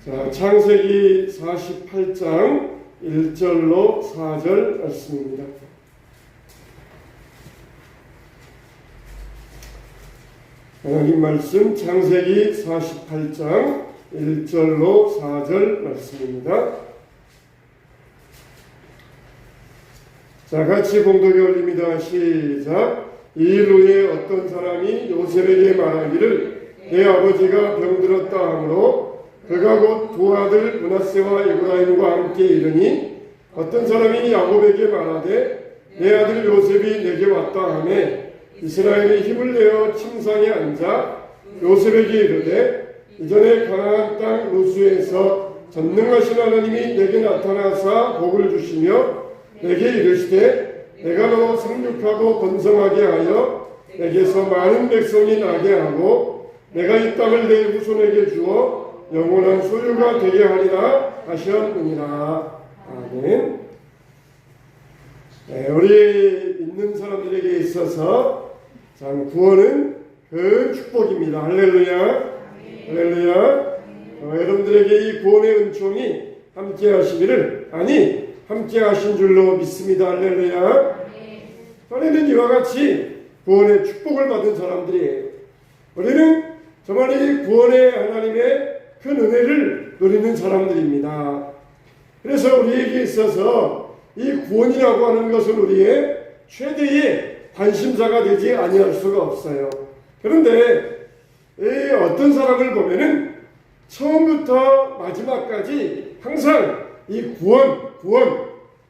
자, 창세기 48장 1절로 4절 말씀입니다. 하나님 말씀 창세기 48장 1절로 4절 말씀입니다. 자, 같이 봉독해 올립니다. 시작. 이 일 후에 어떤 사람이 요셉에게 말하기를 내 아버지가 병들었다 하므로 그가 곧 두 아들 므낫세와 에브라임과 함께 이르니 어떤 사람이 야곱에게 말하되 내 아들 요셉이 내게 왔다 하매 이스라엘이 힘을 내어 침상에 앉아 요셉에게 이르되 이전에 가나안 땅 루스에서 전능하신 하나님이 내게 나타나사 복을 주시며 내게 이르시되 내가 너 생육하고 번성하게 하여 내게서 많은 백성이 나게 하고 내가 이 땅을 내 후손에게 주어 영원한 소유가 되게 하리라 하셨느니라. 아멘. 네, 우리 믿는 사람들에게 있어서 참 구원은 큰 축복입니다. 할렐루야. 할렐루야. 여러분들에게 이 구원의 은총이 함께 하시기를, 아니 함께 하신 줄로 믿습니다. 할렐루야. 우리는 이와 같이 구원의 축복을 받은 사람들이에요. 우리는 정말 이 구원의 하나님의 큰 은혜를 누리는 사람들입니다. 그래서 우리에게 있어서 이 구원이라고 하는 것은 우리의 최대의 관심사가 되지 아니할 수가 없어요. 그런데 어떤 사람을 보면은 처음부터 마지막까지 항상 이 구원,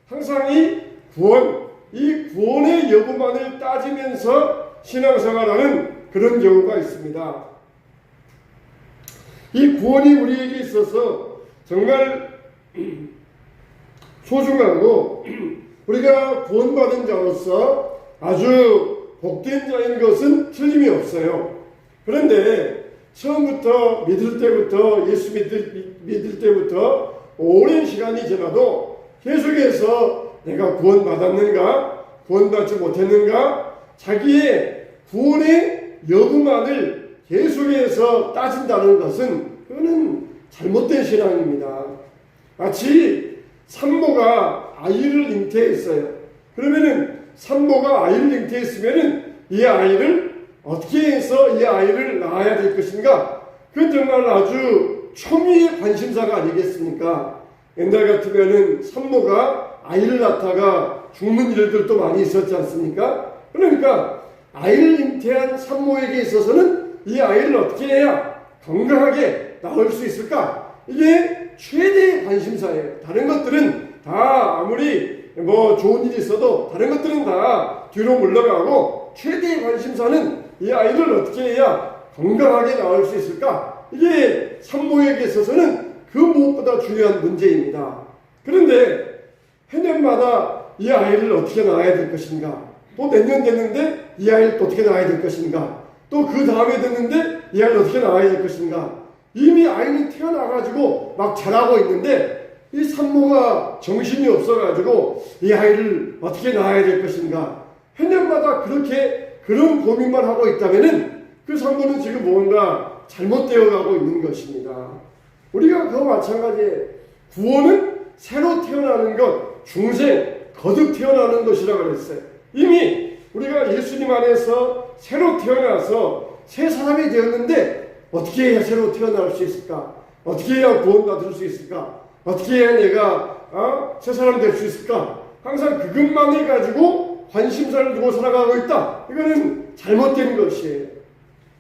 항상 이 구원의 여부만을 따지면서 신앙생활하는 그런 경우가 있습니다. 이 구원이 우리에게 있어서 정말 소중하고 우리가 구원받은 자로서 아주 복된 자인 것은 틀림이 없어요. 그런데 처음부터 믿을 때부터 예수 믿을 때부터 오랜 시간이 지나도 계속해서 내가 구원받았는가 구원받지 못했는가 자기의 구원의 여부만을 계속해서 따진다는 것은 그거는 잘못된 신앙입니다. 마치 산모가 아이를 잉태했어요. 그러면은 산모가 아이를 잉태했으면은 이 아이를 어떻게 해서 이 아이를 낳아야 될 것인가? 그건 정말 아주 초미의 관심사가 아니겠습니까? 옛날 같으면은 산모가 아이를 낳다가 죽는 일들도 많이 있었지 않습니까? 그러니까 아이를 잉태한 산모에게 있어서는 이 아이를 어떻게 해야 건강하게 낳을 수 있을까? 이게 최대의 관심사예요. 다른 것들은 다 아무리 좋은 일이 있어도 다른 것들은 다 뒤로 물러가고 최대의 관심사는 이 아이를 어떻게 해야 건강하게 낳을 수 있을까? 이게 산모에게 있어서는 그 무엇보다 중요한 문제입니다. 그런데 해년마다 이 아이를 어떻게 낳아야 될 것인가? 또 내년 됐는데 이 아이를 또 어떻게 낳아야 될 것인가? 또 그 다음에 됐는데 이 아이를 어떻게 낳아야 될 것인가? 이미 아이는 태어나가지고 막 자라고 있는데 이 산모가 정신이 없어가지고 이 아이를 어떻게 낳아야 될 것인가? 해년마다 그런 고민만 하고 있다면은 그 산모는 지금 뭔가 잘못되어 가고 있는 것입니다. 우리가 그와 마찬가지에 구원은 새로 태어나는 것, 중생, 거듭 태어나는 것이라고 그랬어요. 이미 우리가 예수님 안에서 새로 태어나서 새 사람이 되었는데 어떻게 해야 새로 태어날 수 있을까? 어떻게 해야 구원받을 수 있을까? 어떻게 해야 내가 새 사람 될 수 있을까? 항상 그것만을 가지고 관심사를 두고 살아가고 있다. 이거는 잘못된 것이에요.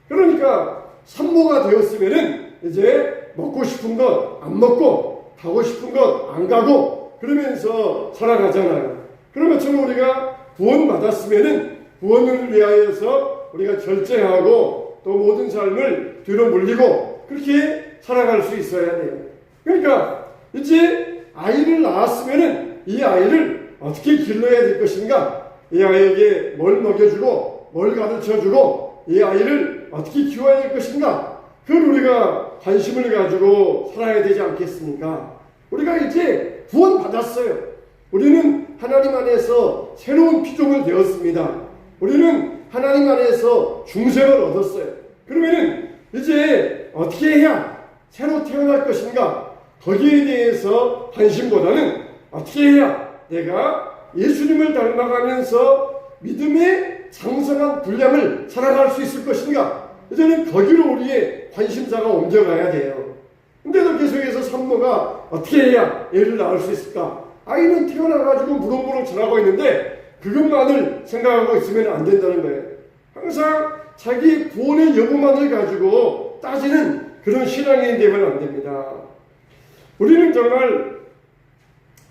그러니까 산모가 되었으면은 이제 먹고 싶은 것 안 먹고 가고 싶은 것 안 가고 그러면서 살아가잖아요. 그런 것처럼 우리가 구원받았으면은 구원을 위하여서 우리가 절제하고 또 모든 삶을 뒤로 물리고 그렇게 살아갈 수 있어야 돼요. 그러니까 이제 아이를 낳았으면은 이 아이를 어떻게 길러야 될 것인가? 이 아이에게 뭘 먹여주고 뭘 가르쳐주고 이 아이를 어떻게 키워야 될 것인가? 그걸 우리가 관심을 가지고 살아야 되지 않겠습니까? 우리가 이제 구원받았어요. 우리는 하나님 안에서 새로운 피조물 되었습니다. 우리는 하나님 안에서 중생을 얻었어요. 그러면은 이제 어떻게 해야 새로 태어날 것인가? 거기에 대해서 관심보다는 어떻게 해야 내가 예수님을 닮아가면서 믿음의 장성한 분량을 살아갈 수 있을 것인가? 이제는 거기로 우리의 관심사가 옮겨가야 돼요. 근데도 계속해서 산모가 어떻게 해야 애를 낳을 수 있을까? 아이는 태어나가지고 무럭무럭 자라고 있는데 그것만을 생각하고 있으면 안 된다는 거예요. 항상 자기 구원의 여부만을 가지고 따지는 그런 신앙인이 되면 안 됩니다. 우리는 정말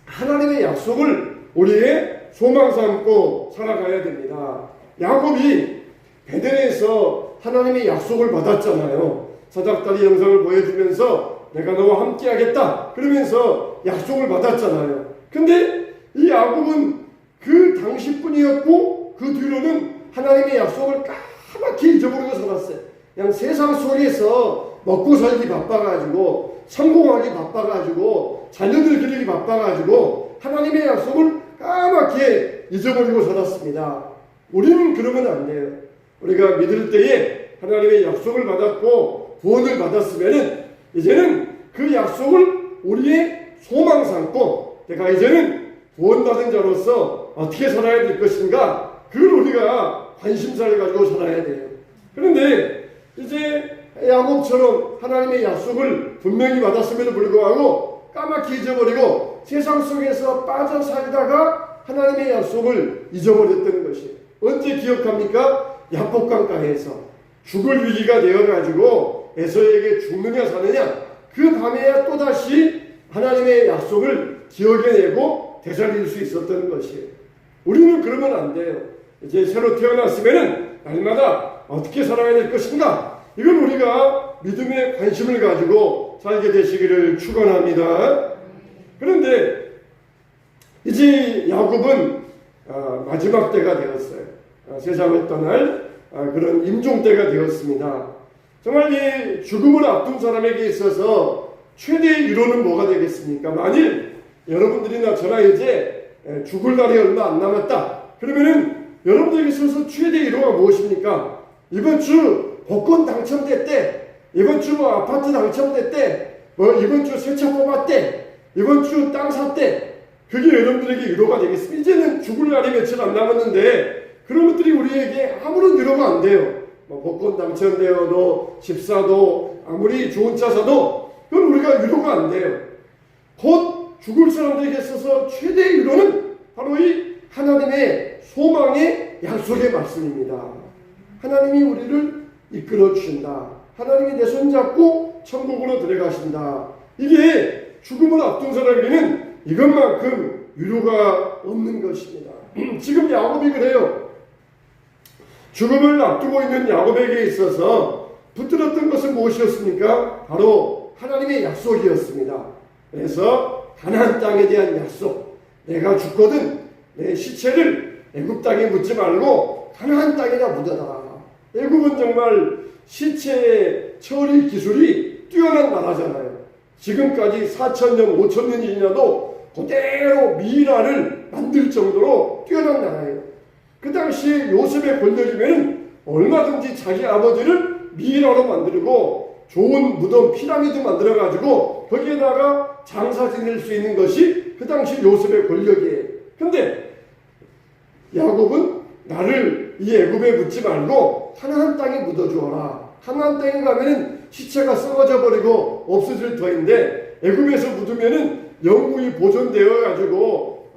하나님의 약속을 우리의 소망 삼고 살아가야 됩니다. 야곱이 베델에서 하나님의 약속을 받았잖아요. 사닥다리 영상을 보여주면서 내가 너와 함께 하겠다 그러면서 약속을 받았잖아요. 근데 이 야곱은 그 당시뿐이었고 그 뒤로는 하나님의 약속을 까맣게 잊어버리고 살았어요. 그냥 세상 속에서 먹고 살기 바빠가지고 성공하기 바빠가지고 자녀들 기르기 바빠가지고 하나님의 약속을 까맣게 잊어버리고 살았습니다. 우리는 그러면 안 돼요. 우리가 믿을 때에 하나님의 약속을 받았고 구원을 받았으면은 이제는 그 약속을 우리의 소망 삼고 내가 이제는 구원받은 자로서 어떻게 살아야 될 것인가 그걸 우리가 관심사를 가지고 살아야 돼요. 그런데 이제 야곱처럼 하나님의 약속을 분명히 받았음에도 불구하고 까맣게 잊어버리고 세상 속에서 빠져 살다가 하나님의 약속을 잊어버렸다는 것이 언제 기억합니까? 야복강가에서 죽을 위기가 되어가지고 에서에게 죽느냐 사느냐 그 밤에야 또다시 하나님의 약속을 기억해내고 되살릴 수 있었던 것이에요. 우리는 그러면 안 돼요. 이제 새로 태어났으면은 날마다 어떻게 살아야 될 것인가 이걸 우리가 믿음의 관심을 가지고 살게 되시기를 축원합니다. 그런데 이제 야곱은 마지막 때가 되었어요. 세상을 떠날 그런 임종 때가 되었습니다. 정말 이 죽음을 앞둔 사람에게 있어서 최대의 위로는 뭐가 되겠습니까? 만일 여러분들이나 저나 이제 죽을 날이 얼마 안 남았다. 그러면은 여러분들에게 있어서 최대의 위로가 무엇입니까? 이번 주 복권 당첨됐대. 이번 주 아파트 당첨됐대. 이번 주 새 차 뽑았대. 이번 주 땅 샀대. 그게 여러분들에게 위로가 되겠습니다. 이제는 죽을 날이 며칠 안 남았는데 그런 것들이 우리에게 아무런 위로가 안 돼요. 복권 당첨되어도 집 사도 아무리 좋은 차 사도 그건 우리가 위로가 안 돼요. 곧 죽을 사람들에게 있어서 최대의 위로는 바로 이 하나님의 소망의 약속의 말씀입니다. 하나님이 우리를 이끌어 주신다. 하나님이 내 손잡고 천국으로 들어가신다. 이게 죽음을 앞둔 사람에게는 이것만큼 위로가 없는 것입니다. 지금 야곱이 그래요. 죽음을 앞두고 있는 야곱에게 있어서 붙들었던 것은 무엇이었습니까? 바로 하나님의 약속이었습니다. 그래서 가나안 땅에 대한 약속. 내가 죽거든 내 시체를 애굽 땅에 묻지 말고 가나안 땅에다 묻어라. 애굽은 정말 시체의 처리 기술이 뛰어난 나라잖아요. 지금까지 4,000년, 5,000년이 지나도 그대로 미이라를 만들 정도로 뛰어난 나라예요. 그 당시에 요셉의 권력이면 얼마든지 자기 아버지를 미이라로 만들고 좋은 무덤 피라미드 만들어가지고 거기에다가 장사 지낼 수 있는 것이 그 당시 요셉의 권력이에요. 근데 야곱은 나를 이 애굽에 묻지 말고 가나안 땅에 묻어주어라. 가나안 땅에 가면은 시체가 썩어져 버리고 없어질 터인데 애굽에서 묻으면은 영구히 보존되어 가지고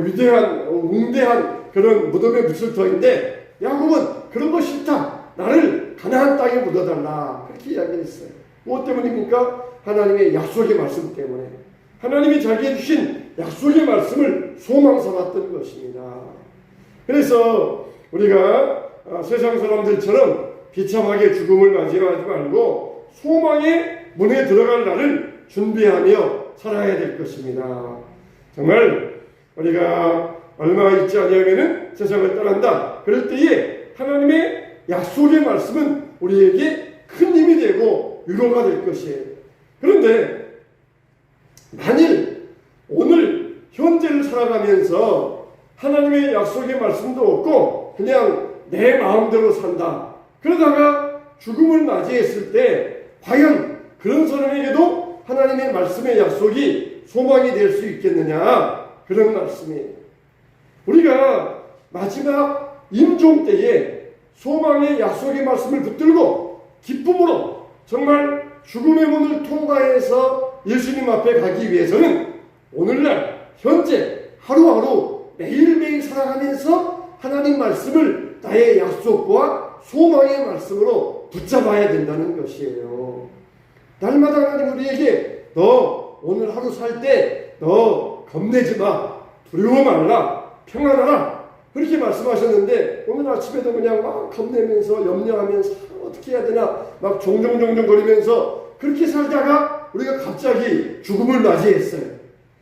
위대한 웅대한 그런 무덤에 묻을 터인데 야곱은 그런 거 싫다. 나를 가나안 땅에 묻어달라. 그렇게 이야기했어요. 무엇 때문입니까? 하나님의 약속의 말씀 때문에. 하나님이 자기에게 주신 약속의 말씀을 소망 삼았던 것입니다. 그래서 우리가 세상 사람들처럼 비참하게 죽음을 맞이하지 말고 소망의 문에 들어갈 날을 준비하며 살아야 될 것입니다. 정말 우리가 얼마 있지 않으면은 세상을 떠난다. 그럴 때에 하나님의 약속의 말씀은 우리에게 큰 힘이 되고 위로가 될 것이에요. 그런데 만일 오늘 현재를 살아가면서 하나님의 약속의 말씀도 없고 그냥 내 마음대로 산다. 그러다가 죽음을 맞이했을 때 과연 그런 사람에게도 하나님의 말씀의 약속이 소망이 될 수 있겠느냐, 그런 말씀이에요. 우리가 마지막 임종 때에 소망의 약속의 말씀을 붙들고 기쁨으로 정말 죽음의 문을 통과해서 예수님 앞에 가기 위해서는 오늘날 현재 하루하루 매일매일 살아가면서 하나님 말씀을 나의 약속과 소망의 말씀으로 붙잡아야 된다는 것이에요. 날마다 하나님 우리에게 너 오늘 하루 살 때 너 겁내지 마, 두려워 말라, 평안하라, 그렇게 말씀하셨는데 오늘 아침에도 그냥 막 겁내면서 염려하면서 어떻게 해야 되나 막 종종 거리면서 그렇게 살다가 우리가 갑자기 죽음을 맞이했어요.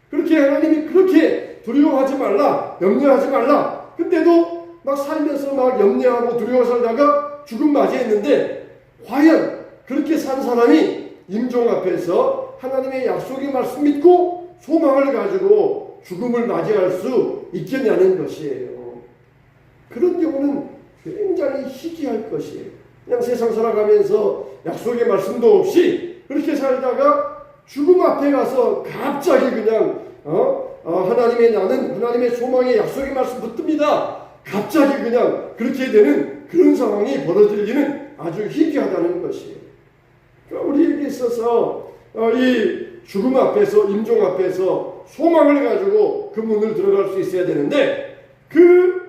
그렇게 하나님이 그렇게 두려워하지 말라, 염려하지 말라, 근데도 막 살면서 막 염려하고 두려워 살다가 죽음 맞이했는데 과연 그렇게 산 사람이 임종 앞에서 하나님의 약속의 말씀 믿고 소망을 가지고 죽음을 맞이할 수 있겠냐는 것이에요. 그런 경우는 굉장히 희귀할 것이에요. 그냥 세상 살아가면서 약속의 말씀도 없이 그렇게 살다가 죽음 앞에 가서 갑자기 그냥 하나님의 나는 하나님의 소망의 약속의 말씀 붙듭니다. 갑자기 그냥 그렇게 되는 그런 상황이 벌어질 리는 아주 희귀하다는 것이에요. 그러니까 우리에게 있어서 이 죽음 앞에서 임종 앞에서 소망을 가지고 그 문을 들어갈 수 있어야 되는데 그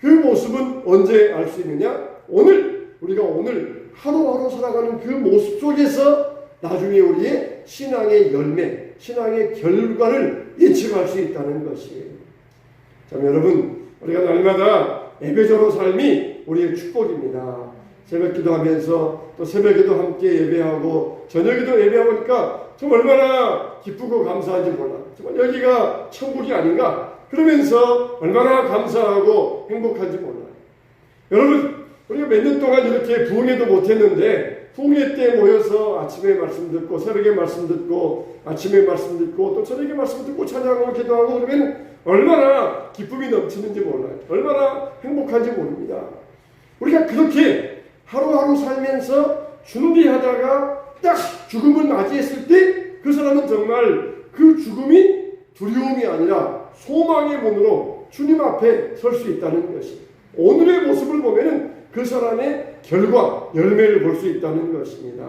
모습은 언제 알 수 있느냐? 우리가 오늘 하루하루 살아가는 그 모습 속에서 나중에 우리의 신앙의 열매, 신앙의 결과를 예측할 수 있다는 것이에요. 자, 여러분, 우리가 날마다 예배자로 삶이 우리의 축복입니다. 새벽 기도하면서 또 새벽에도 함께 예배하고 저녁에도 예배하니까 참 얼마나 기쁘고 감사한지 몰라. 정말 여기가 천국이 아닌가? 그러면서 얼마나 감사하고 행복한지 몰라요. 여러분, 우리가 몇 년 동안 이렇게 부흥회도 못했는데 부흥회 때 모여서 아침에 말씀 듣고 새벽에 말씀 듣고 아침에 말씀 듣고 또 저녁에 말씀 듣고 찬양하고 기도하고 그러면 얼마나 기쁨이 넘치는지 몰라요. 얼마나 행복한지 모릅니다. 우리가 그렇게 하루하루 살면서 준비하다가 딱 죽음을 맞이했을 때 그 사람은 정말 그 죽음이 두려움이 아니라 소망의 문으로 주님 앞에 설 수 있다는 것이 오늘의 모습을 보면은 그 사람의 결과, 열매를 볼 수 있다는 것입니다.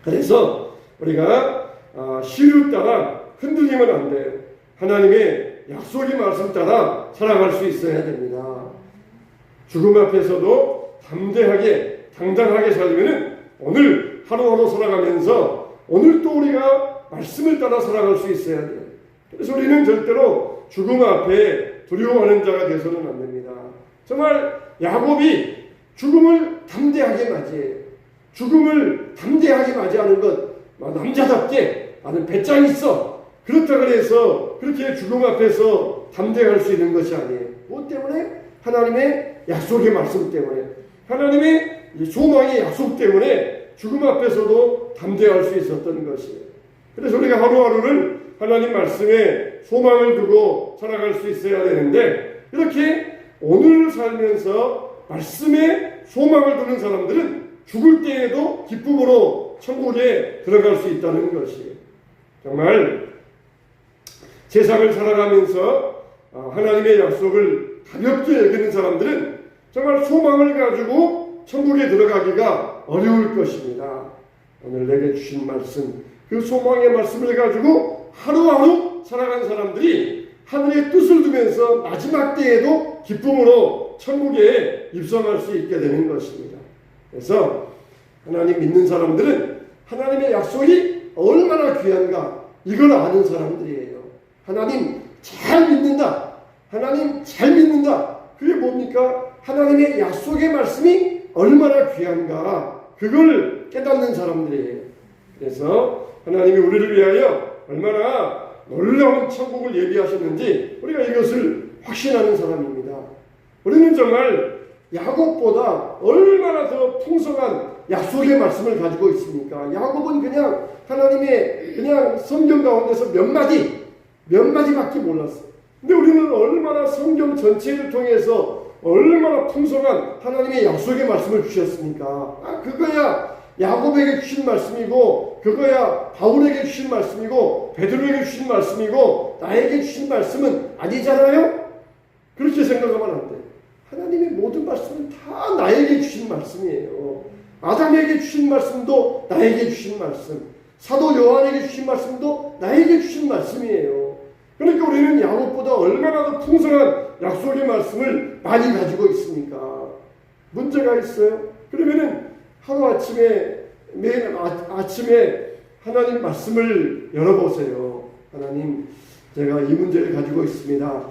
그래서 우리가 시류 따라 흔들리면 안 돼요. 하나님의 약속의 말씀 따라 살아갈 수 있어야 됩니다. 죽음 앞에서도 담대하게, 당당하게 살려면 오늘 하루하루 살아가면서 오늘 또 우리가 말씀을 따라 살아갈 수 있어야 돼요. 그래서 우리는 절대로 죽음 앞에 두려워하는 자가 되서는 안 됩니다. 정말 야곱이 죽음을 담대하게 맞이해요. 죽음을 담대하게 맞이하는 것, 남자답게 나는 배짱 있어. 그렇다 그래서 그렇게 죽음 앞에서 담대할 수 있는 것이 아니에요. 무엇 때문에? 하나님의 약속의 말씀 때문에, 하나님의 소망의 약속 때문에 죽음 앞에서도 담대할 수 있었던 것이에요. 그래서 우리가 하루하루를 하나님 말씀에 소망을 두고 살아갈 수 있어야 되는데 이렇게 오늘을 살면서 말씀에 소망을 두는 사람들은 죽을 때에도 기쁨으로 천국에 들어갈 수 있다는 것이에요. 정말 세상을 살아가면서 하나님의 약속을 가볍게 여기는 사람들은 정말 소망을 가지고 천국에 들어가기가 어려울 것입니다. 오늘 내게 주신 말씀, 그 소망의 말씀을 가지고 하루하루 살아간 사람들이 하늘의 뜻을 두면서 마지막 때에도 기쁨으로 천국에 입성할 수 있게 되는 것입니다. 그래서 하나님 믿는 사람들은 하나님의 약속이 얼마나 귀한가 이걸 아는 사람들이에요. 하나님 잘 믿는다. 하나님 잘 믿는다. 그게 뭡니까? 하나님의 약속의 말씀이 얼마나 귀한가 그걸 깨닫는 사람들이에요. 그래서 하나님이 우리를 위하여 얼마나 놀라운 천국을 예비하셨는지 우리가 이것을 확신하는 사람입니다. 우리는 정말 야곱보다 얼마나 더 풍성한 약속의 말씀을 가지고 있습니까? 야곱은 그냥 하나님의 그냥 성경 가운데서 몇 마디밖에 몰랐어요. 근데 우리는 얼마나 성경 전체를 통해서 얼마나 풍성한 하나님의 약속의 말씀을 주셨습니까? 그거야 야곱에게 주신 말씀이고 그거야 바울에게 주신 말씀이고 베드로에게 주신 말씀이고 나에게 주신 말씀은 아니잖아요? 그렇게 생각하면 안 돼. 하나님의 모든 말씀은 다 나에게 주신 말씀이에요. 아담에게 주신 말씀도 나에게 주신 말씀, 사도 요한에게 주신 말씀도 나에게 주신 말씀이에요. 그러니까 우리는 야곱보다 얼마나 더 풍성한 약속의 말씀을 많이 가지고 있습니까? 문제가 있어요. 그러면은 하루아침에 매일 아침에 하나님 말씀을 열어보세요. 하나님, 제가 이 문제를 가지고 있습니다.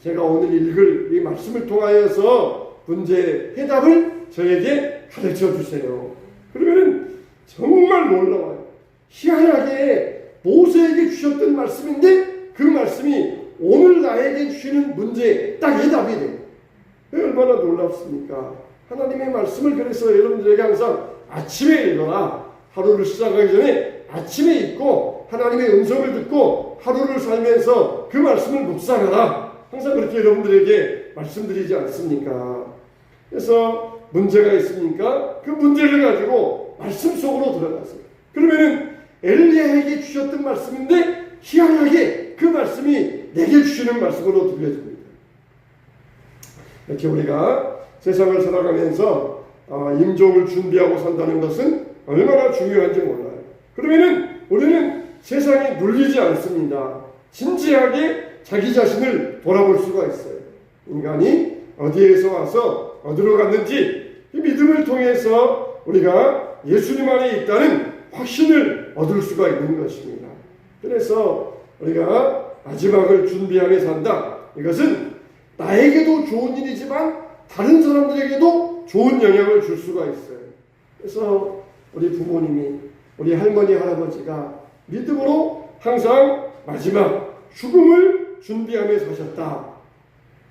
제가 오늘 읽을 이 말씀을 통하여서 문제 해답을 저에게 가르쳐 주세요. 그러면 정말 놀라워요. 희한하게 모세에게 주셨던 말씀인데 그 말씀이 오늘 나에게 주시는 문제에 딱 해답이 돼요. 얼마나 놀랍습니까? 하나님의 말씀을 그래서 여러분들에게 항상 아침에 읽어라. 하루를 시작하기 전에 아침에 읽고 하나님의 음성을 듣고 하루를 살면서 그 말씀을 묵상하라. 항상 그렇게 여러분들에게 말씀드리지 않습니까? 그래서 문제가 있으니까 그 문제를 가지고 말씀 속으로 들어가세요. 그러면은 엘리야에게 주셨던 말씀인데 희한하게 그 말씀이 내게 주시는 말씀으로 들려집니다. 이렇게 우리가 세상을 살아가면서 임종을 준비하고 산다는 것은 얼마나 중요한지 몰라요. 그러면은 우리는 세상에 눌리지 않습니다. 진지하게 자기 자신을 돌아볼 수가 있어요. 인간이 어디에서 와서 어디로 갔는지 이 믿음을 통해서 우리가 예수님 안에 있다는 확신을 얻을 수가 있는 것입니다. 그래서 우리가 마지막을 준비하며 산다. 이것은 나에게도 좋은 일이지만 다른 사람들에게도 좋은 영향을 줄 수가 있어요. 그래서 우리 부모님이, 우리 할머니, 할아버지가 믿음으로 항상 마지막 죽음을 준비하며 사셨다.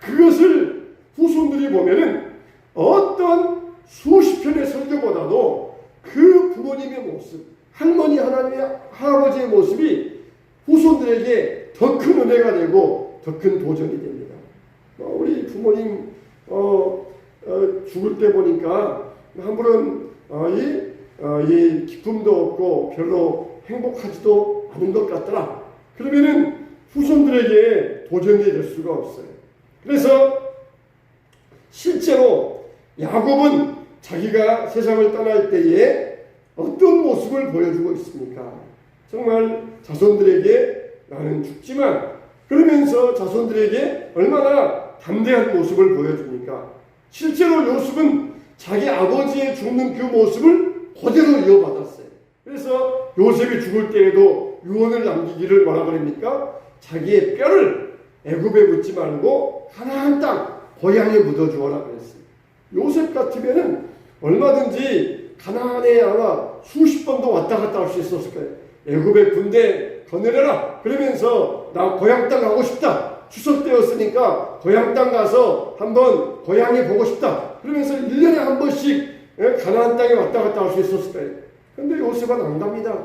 그것을 후손들이 보면은 어떤 수십 편의 설교보다도 그 부모님의 모습, 할머니, 할아버지의 모습이 후손들에게 더 큰 은혜가 되고 더 큰 도전이 됩니다. 우리 부모님 죽을 때 보니까 한 분은 이 기쁨도 없고 별로 행복하지도 않은 것 같더라. 그러면은 후손들에게 도전이 될 수가 없어요. 그래서 실제로 야곱은 자기가 세상을 떠날 때에 어떤 모습을 보여주고 있습니까? 정말 자손들에게 나는 죽지만 그러면서 자손들에게 얼마나 담대한 모습을 보여줍니까? 실제로 요셉은 자기 아버지의 죽는 그 모습을 그대로 이어받았어요. 그래서 요셉이 죽을 때에도 유언을 남기기를 뭐라 그럽니까? 자기의 뼈를 애굽에 묻지 말고 가나안 땅 고향에 묻어주어라 그랬어요. 요셉 같으면은 얼마든지 가나안에 아마 수십 번도 왔다 갔다 할 수 있었을 거예요. 애굽의 군대 거느려라 그러면서 나 고향 땅 가고 싶다. 추석 때였으니까 고향 땅 가서 한번 고향에 보고 싶다. 그러면서 1년에 한 번씩 가나안 땅에 왔다 갔다 할 수 있었을 거예요. 근데 요셉은 안 갑니다.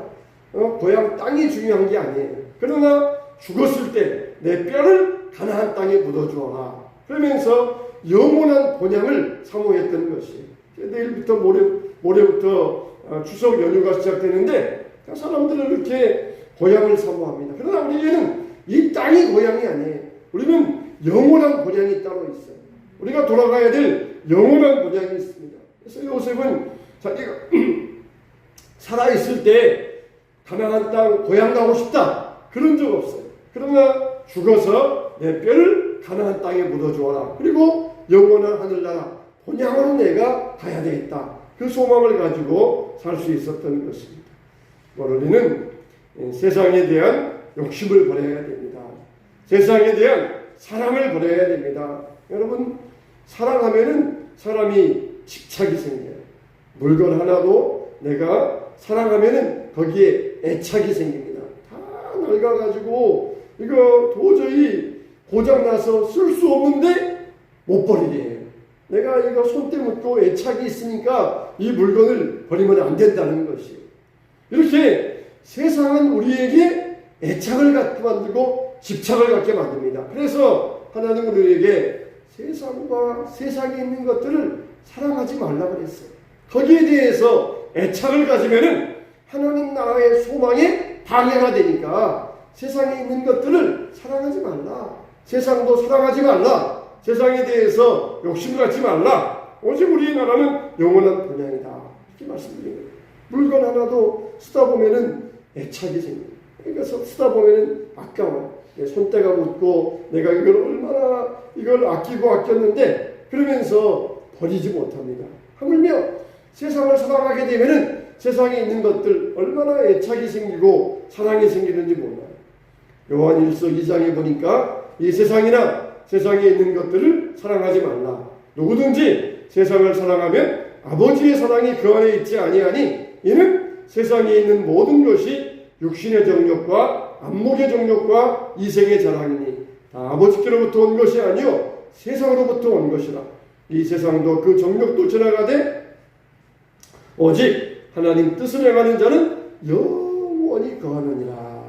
고향 땅이 중요한 게 아니에요. 그러나 죽었을 때 내 뼈를 가나안 땅에 묻어주어라. 그러면서 영원한 본향을 사모했던 것이에요. 내일부터 모레부터 추석 연휴가 시작되는데 사람들은 이렇게 고향을 사모합니다. 그러나 우리에게는 이 땅이 고향이 아니에요. 우리는 영원한 본향이 따로 있어요. 우리가 돌아가야 될 영원한 본향이 있습니다. 그래서 요셉은 자기가 살아있을 때 가나안 땅 고향 가고 싶다 그런 적 없어요. 그러나 죽어서 내 뼈를 가나안 땅에 묻어주어라. 그리고 영원한 하늘나라 본향으로 내가 가야 되겠다. 그 소망을 가지고 살 수 있었던 것입니다. 우리는 세상에 대한 욕심을 버려야 됩니다. 세상에 대한 사랑을 버려야 됩니다. 여러분, 사랑하면은 사람이 집착이 생겨요. 물건 하나도 내가 사랑하면은 거기에 애착이 생깁니다. 다 낡아가지고 이거 도저히 고장나서 쓸 수 없는데 못 버리게 해요. 내가 이거 손때 묻고 애착이 있으니까 이 물건을 버리면 안 된다는 것이에요. 이렇게 세상은 우리에게 애착을 갖게 만들고 집착을 갖게 만듭니다. 그래서 하나님은 우리에게 세상과 세상에 있는 것들을 사랑하지 말라 그랬어요. 거기에 대해서 애착을 가지면은 하나님 나라의 소망에 방해가 되니까 세상에 있는 것들을 사랑하지 말라. 세상도 사랑하지 말라. 세상에 대해서 욕심 갖지 말라. 오직 우리나라는 영원한 본향이다. 이렇게 말씀드린 거예요. 물건 하나도 쓰다 보면은 애착이 생겨요. 그러니까 쓰다 보면은 아까워요. 손때가 묻고 내가 이걸 얼마나 이걸 아끼고 아꼈는데 그러면서 버리지 못합니다. 하물며 세상을 사랑하게 되면은 세상에 있는 것들 얼마나 애착이 생기고 사랑이 생기는지 몰라요. 요한 1서 2장에 보니까 이 세상이나 세상에 있는 것들을 사랑하지 말라. 누구든지 세상을 사랑하면 아버지의 사랑이 그 안에 있지 아니하니 이는 세상에 있는 모든 것이 육신의 정욕과 안목의 정욕과 이생의 자랑이니 다 아버지께로부터 온 것이 아니요 세상으로부터 온 것이라. 이 세상도 그 정욕도 지나가되 오직 하나님 뜻을 행하는 자는 영원히 거하느니라.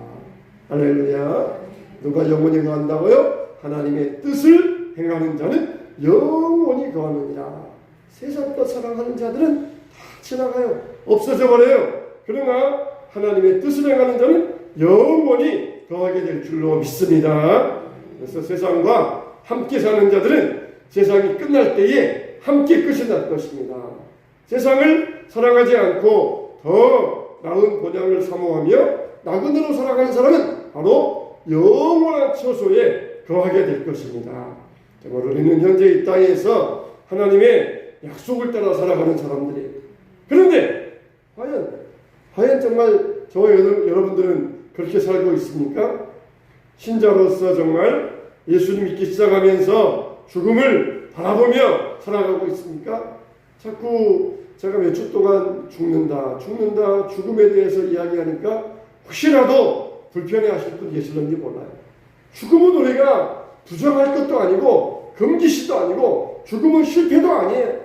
할렐루야. 누가 영원히 거한다고요? 하나님의 뜻을 행하는 자는 영원히 거하느니라. 세상 것 사랑하는 자들은 다 지나가요. 없어져 버려요. 그러나 하나님의 뜻을 행하는 자는 영원히 거하게 될 줄로 믿습니다. 그래서 세상과 함께 사는 자들은 세상이 끝날 때에 함께 끝이 날 것입니다. 세상을 사랑하지 않고 더 나은 본향을 사모하며 나그네로 살아가는 사람은 바로 영원한 처소에 거하게 될 것입니다. 정말 우리는 현재 이 땅에서 하나님의 약속을 따라 살아가는 사람들이에요. 그런데 과연 정말 저와 여러분들은 그렇게 살고 있습니까? 신자로서 정말 예수님 믿기 시작하면서 죽음을 바라보며 살아가고 있습니까? 자꾸 제가 몇 주 동안 죽는다, 죽음에 대해서 이야기하니까 혹시라도 불편해하실 분 계실는지 몰라요. 죽음은 우리가 부정할 것도 아니고 금기시도 아니고 죽음은 실패도 아니에요.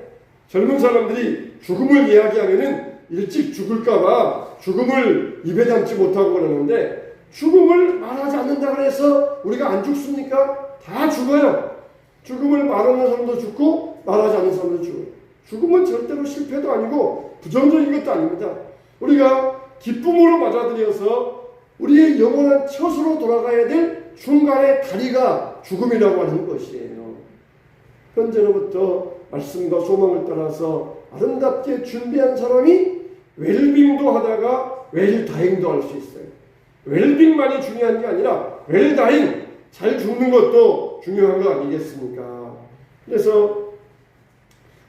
젊은 사람들이 죽음을 이야기하면은 일찍 죽을까봐 죽음을 입에 담지 못하고 그러는데 죽음을 말하지 않는다고 해서 우리가 안 죽습니까? 다 죽어요. 죽음을 말하는 사람도 죽고 말하지 않는 사람도 죽어요. 죽음은 절대로 실패도 아니고 부정적인 것도 아닙니다. 우리가 기쁨으로 받아들여서 우리의 영원한 처소로 돌아가야 될 중간의 다리가 죽음이라고 하는 것이에요. 현재로부터 말씀과 소망을 따라서 아름답게 준비한 사람이 웰빙도 하다가 웰다잉도 할 수 있어요. 웰빙만이 중요한 게 아니라 웰다잉, 잘 죽는 것도 중요한 거 아니겠습니까? 그래서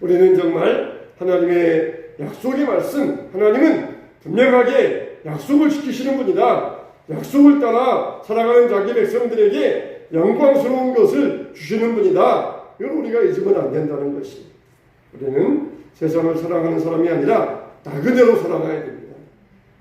우리는 정말 하나님의 약속의 말씀, 하나님은 분명하게 약속을 지키시는 분이다. 약속을 따라 살아가는 자기 백성들에게 영광스러운 것을 주시는 분이다. 이걸 우리가 잊으면 안 된다는 것이. 우리는 세상을 사랑하는 사람이 아니라 나그네로 살아가야 됩니다.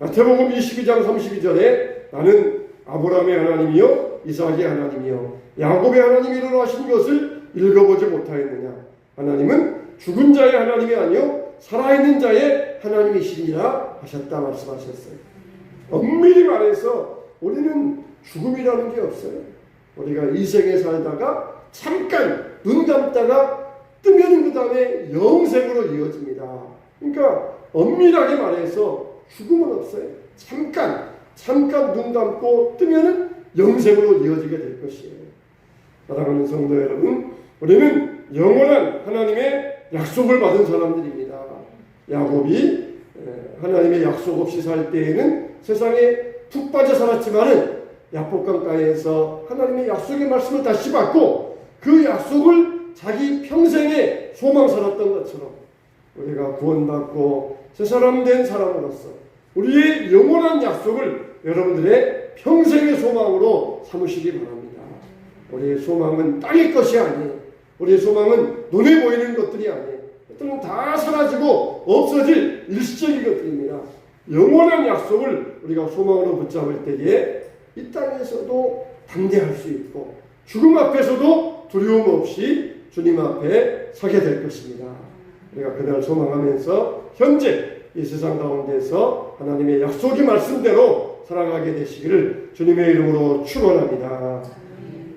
마태복음 22장 32절에 나는 아브라함의 하나님이요 이삭의 하나님이요 야곱의 하나님이로라 하신 것을 읽어보지 못하였느냐. 하나님은 죽은 자의 하나님이 아니요 살아있는 자의 하나님이시니라 하셨다 말씀하셨어요. 엄밀히 말해서 우리는 죽음이라는 게 없어요. 우리가 이 세계에 살다가 잠깐 눈 감다가 뜨면 그 다음에 영생으로 이어집니다. 그러니까 엄밀하게 말해서 죽음은 없어요. 잠깐 눈 감고 뜨면 영생으로 이어지게 될 것이에요. 사랑하는 성도 여러분, 우리는 영원한 하나님의 약속을 받은 사람들입니다. 야곱이 하나님의 약속 없이 살 때에는 세상에 푹 빠져 살았지만은 야복강가에서 하나님의 약속의 말씀을 다시 받고 그 약속을 자기 평생에 소망 살았던 것처럼 우리가 구원받고 새 사람 된 사람으로서 우리의 영원한 약속을 여러분들의 평생의 소망으로 삼으시기 바랍니다. 우리의 소망은 땅의 것이 아니에요. 우리의 소망은 눈에 보이는 것들이 아니에요. 그것들은 다 사라지고 없어질 일시적인 것들입니다. 영원한 약속을 우리가 소망으로 붙잡을 때에 이 땅에서도 담대할 수 있고 죽음 앞에서도 두려움 없이 주님 앞에 서게 될 것입니다. 우리가 그날 소망하면서 현재 이 세상 가운데서 하나님의 약속의 말씀대로 살아가게 되시기를 주님의 이름으로 축원합니다.